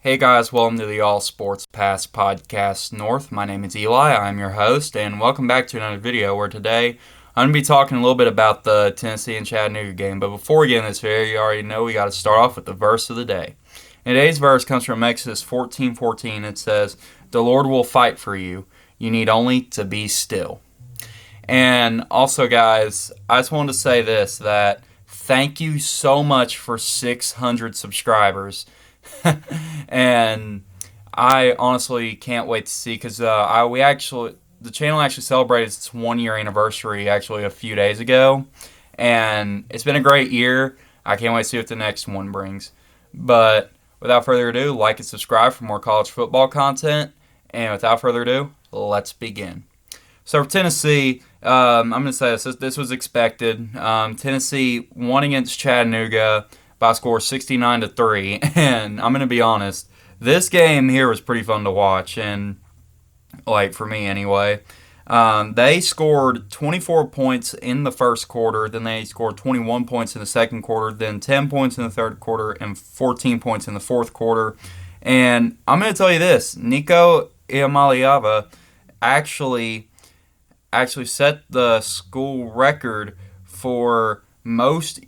Hey guys, welcome to the All Sports Pass Podcast North. My name is Eli, I'm your host, and welcome back to another video where today I'm going to be talking a little bit about the Tennessee and Chattanooga game. But before we get in this video, you already know we got to start off with the verse of the day. And today's verse comes from Exodus 14:14. It says, "The Lord will fight for you. You need only to be still." And also, guys, I just wanted to say this, that thank you so much for 600 subscribers. And I honestly can't wait to see, because the channel actually celebrated its 1 year anniversary actually a few days ago, and it's been a great year. I can't wait to see what the next one brings. But without further ado, like and subscribe for more college football content. And without further ado, let's begin. So for Tennessee, I'm going to say this was expected. Tennessee won against Chattanooga by a score 69-3, and I'm going to be honest, this game here was pretty fun to watch, and like for me anyway. They scored 24 points in the first quarter, then they scored 21 points in the second quarter, then 10 points in the third quarter, and 14 points in the fourth quarter. And I'm going to tell you this, Nico Iamaleava actually set the school record for most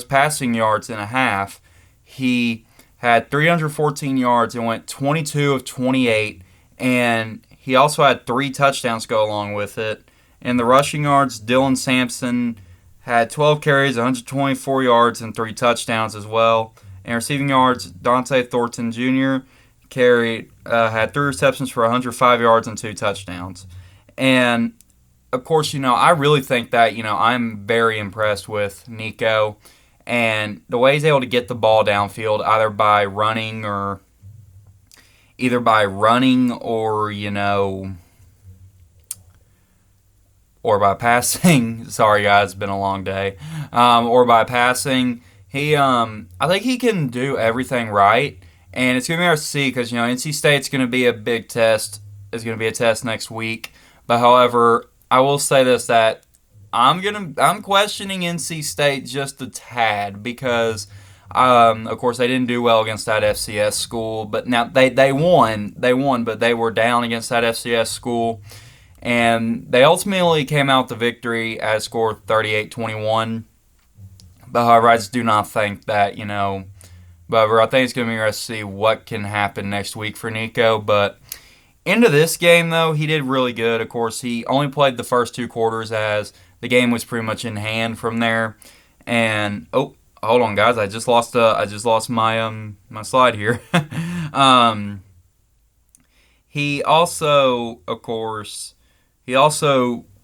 passing yards in a half. He had 314 yards and went 22 of 28, and he also had 3 touchdowns go along with it. And the rushing yards, Dylan Sampson had 12 carries, 124 yards, and 3 touchdowns as well. And receiving yards, Dante Thornton Jr. had 3 receptions for 105 yards and 2 touchdowns. And of course, I really think that, I'm very impressed with Nico and the way he's able to get the ball downfield, either by running or or by passing. Sorry guys, it's been a long day. Or by passing. I think he can do everything right, and it's going to be hard to see because, NC State's going to be a big test. It's going to be a test next week. But however, I will say this, that I'm questioning NC State just a tad because, of course, they didn't do well against that FCS school. But now they won, but they were down against that FCS school, and they ultimately came out the victory at a score of 38-21. But however, I just do not think that But I think it's going to be interesting to see what can happen next week for Nico, but. Into this game, though, he did really good. Of course, he only played the first 2 quarters as the game was pretty much in hand from there. And hold on, guys, I just lost my my slide here. He also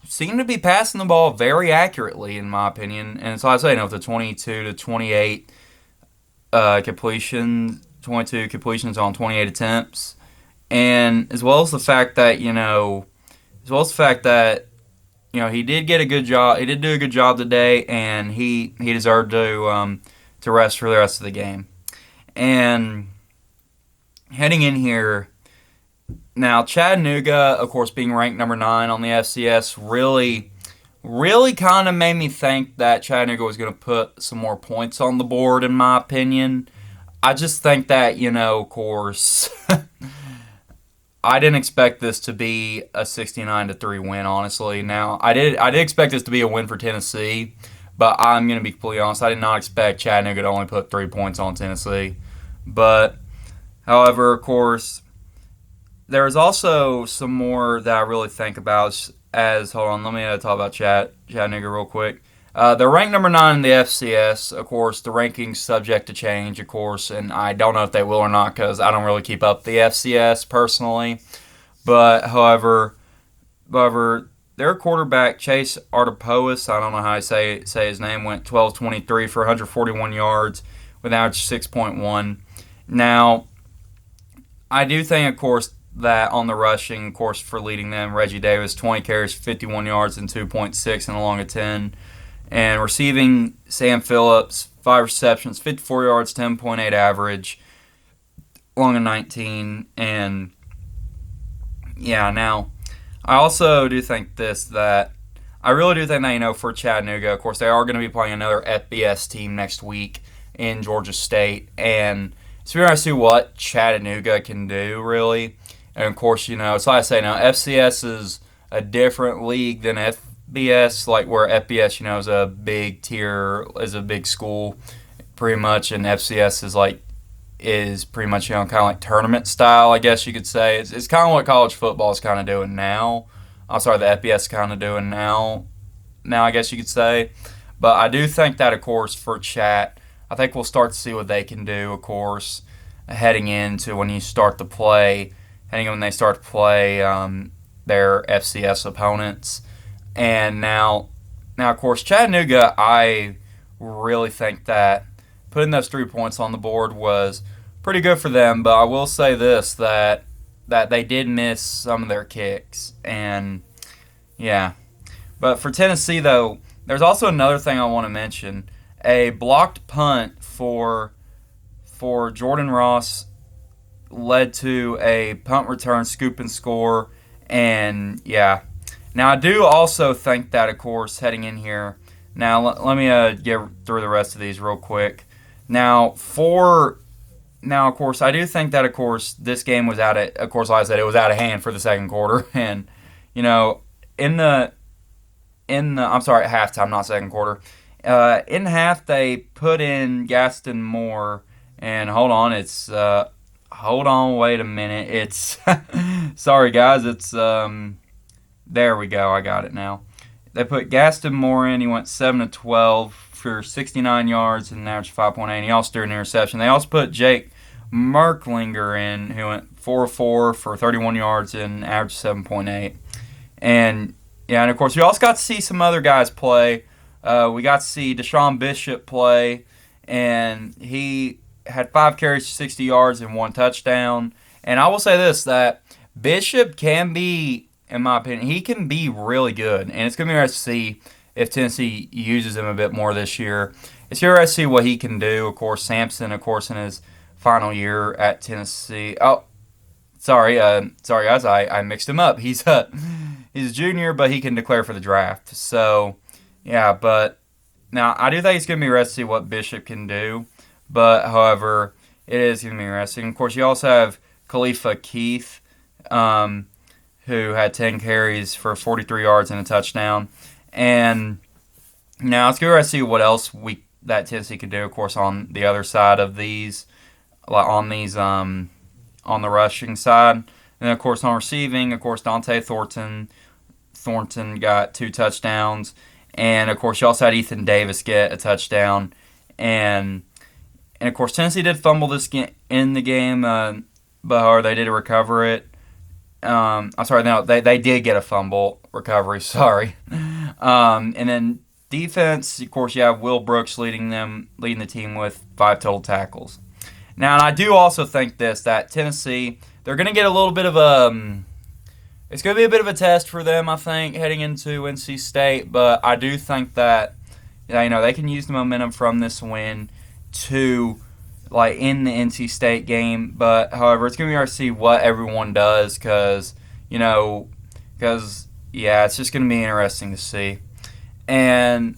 seemed to be passing the ball very accurately, in my opinion. And so I say, the 22-28 completion, 22 completions on 28 attempts. And as well as the fact that, he did get a good job. He did do a good job today, and he deserved to rest for the rest of the game. And heading in here, now Chattanooga, of course, being ranked number 9 on the FCS, really kind of made me think that Chattanooga was going to put some more points on the board, in my opinion. I just think that, of course. I didn't expect this to be a 69-3 win, honestly. Now, I did expect this to be a win for Tennessee, but I'm going to be completely honest. I did not expect Chattanooga to only put 3 points on Tennessee. But, however, of course, there's also some more that I really think about hold on, let me talk about Chattanooga real quick. They're ranked number 9 in the FCS. Of course, the ranking's subject to change, of course, and I don't know if they will or not because I don't really keep up the FCS personally. But, however, their quarterback, Chase Artopois, I don't know how I say his name, went 12-23 for 141 yards with an average 6.1. Now, I do think, of course, that on the rushing, of course, for leading them, Reggie Davis, 20 carries, 51 yards, and 2.6 and along a 10. And receiving, Sam Phillips, 5 receptions, 54 yards, 10.8 average, along a 19. And, now, I also do think that I really do think that, for Chattanooga, of course, they are going to be playing another FBS team next week in Georgia State. And So we're going to see what Chattanooga can do, really. And of course, it's like I say now, FCS is a different league than FBS, like where FBS, is a big tier, is a big school, pretty much, and FCS is pretty much kind of like tournament style, I guess you could say. It's kind of what college football is kind of doing now. I'm sorry, the FBS is kind of doing now. Now I guess you could say, but I do think that, of course, for Chat, I think we'll start to see what they can do, of course, heading into when they start to play their FCS opponents. And now, of course, Chattanooga, I really think that putting those 3 points on the board was pretty good for them. But I will say this, that they did miss some of their kicks. And, yeah. But for Tennessee, though, there's also another thing I want to mention. A blocked punt for Jordan Ross led to a punt return, scoop and score. And, yeah. Now, I do also think that, of course, heading in here. Now, let me get through the rest of these real quick. Now, of course, I do think that, of course, this game was like I said, it was out of hand for the second quarter. And, at halftime, not second quarter. In half, they put in Gaston Moore. And hold on, wait a minute. It's, sorry guys, it's, there we go, I got it now. They put Gaston Moore in, he went 7 of 12 for 69 yards and an average of 5.8. He also threw an interception. They also put Jake Merklinger in, who went 4 of 4 for 31 yards and an average of 7.8. And of course, we also got to see some other guys play. We got to see Deshaun Bishop play, and he had 5 carries, 60 yards, and 1 touchdown. And I will say this, that Bishop can be, in my opinion, he can be really good. And it's going to be interesting to see if Tennessee uses him a bit more this year. It's interesting to see what he can do. Of course, Sampson, of course, in his final year at Tennessee. Oh, sorry guys, I mixed him up. He's a junior, but he can declare for the draft. So, yeah, but now I do think it's going to be interesting to see what Bishop can do. But, however, it is going to be interesting. Of course, you also have Khalifa Keith, who had 10 carries for 43 yards and a touchdown. And now let's go to see what else that Tennessee can do, of course, on the other side of these, on the rushing side. And, of course, on receiving, of course, Dante Thornton got 2 touchdowns. And, of course, you also had Ethan Davis get a touchdown. And of course, Tennessee did fumble this in the game, but they did recover it. I'm sorry, no, they did get a fumble recovery, sorry. And then defense, of course, you have Will Brooks leading the team with 5 total tackles. Now, and I do also think that Tennessee, they're going to get a little bit of it's going to be a bit of a test for them, I think, heading into NC State. But I do think that, they can use the momentum from this win to, in the NC State game. But, however, it's going to be hard to see what everyone does because it's just going to be interesting to see. And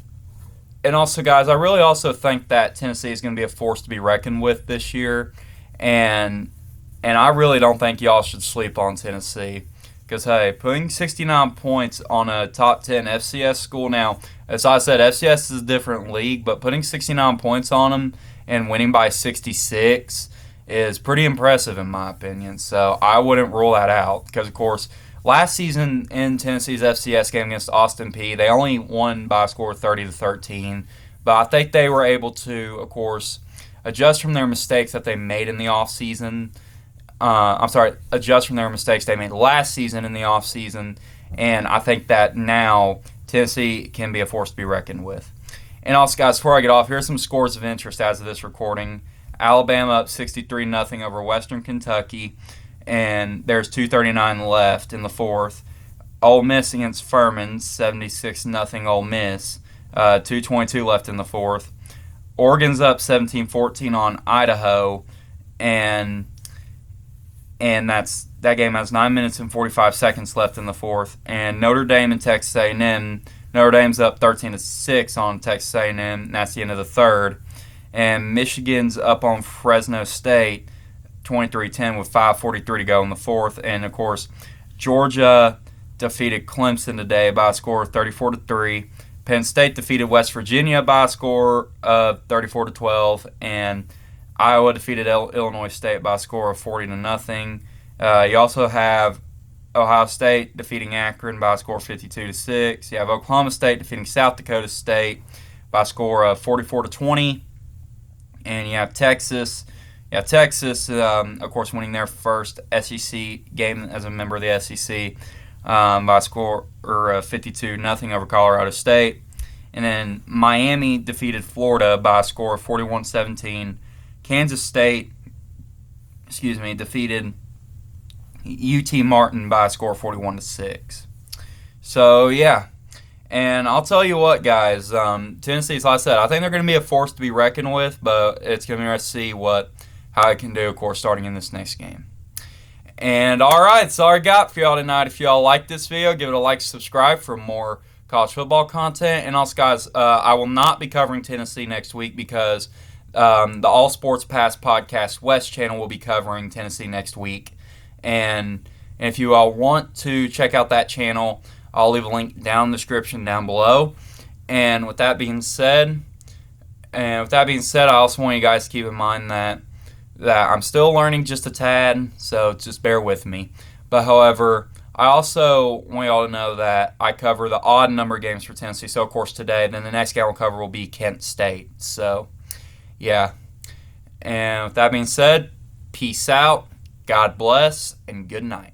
also, guys, I really also think that Tennessee is going to be a force to be reckoned with this year. And I really don't think y'all should sleep on Tennessee. Because, hey, putting 69 points on a top 10 FCS school now, as I said, FCS is a different league, but putting 69 points on them and winning by 66 is pretty impressive in my opinion. So I wouldn't rule that out because, of course, last season in Tennessee's FCS game against Austin Peay, they only won by a score of 30-13. But I think they were able to, of course, adjust from their mistakes that they made in the offseason. Adjust from their mistakes they made last season in the offseason. And I think that now Tennessee can be a force to be reckoned with. And also, guys, before I get off, here's some scores of interest as of this recording. Alabama up 63-0 over Western Kentucky, and there's 2:39 left in the fourth. Ole Miss against Furman, 76-0 Ole Miss, 2:22 left in the fourth. Oregon's up 17-14 on Idaho, and that game has 9 minutes and 45 seconds left in the fourth. And Notre Dame and Texas A&M, Notre Dame's up 13-6 on Texas A&M, and that's the end of the third. And Michigan's up on Fresno State 23-10 with 5:43 to go in the fourth. And, of course, Georgia defeated Clemson today by a score of 34-3. Penn State defeated West Virginia by a score of 34-12. And Iowa defeated Illinois State by a score of 40-0. You also have Ohio State defeating Akron by a score of 52-6. You have Oklahoma State defeating South Dakota State by a score of 44-20. And you have Texas. Of course, winning their first SEC game as a member of the SEC by a score of 52-0 over Colorado State. And then Miami defeated Florida by a score of 41-17. Kansas State, defeated UT Martin by a score of 41-6. So, yeah. And I'll tell you what, guys, Tennessee's, like I said, I think they're going to be a force to be reckoned with, but it's going to be interesting to see how it can do, of course, starting in this next game. And, all right, that's all I got for y'all tonight. If y'all like this video, give it a like, subscribe for more college football content. And also, guys, I will not be covering Tennessee next week because the All Sports Pass Podcast West channel will be covering Tennessee next week. And if you all want to check out that channel, I'll leave a link down in the description down below. And with that being said, I also want you guys to keep in mind that I'm still learning just a tad, so just bear with me. But however, I also want y'all to know that I cover the odd number games for Tennessee. So of course today, then the next game we'll cover will be Kent State. So yeah. And with that being said, peace out, God bless, and good night.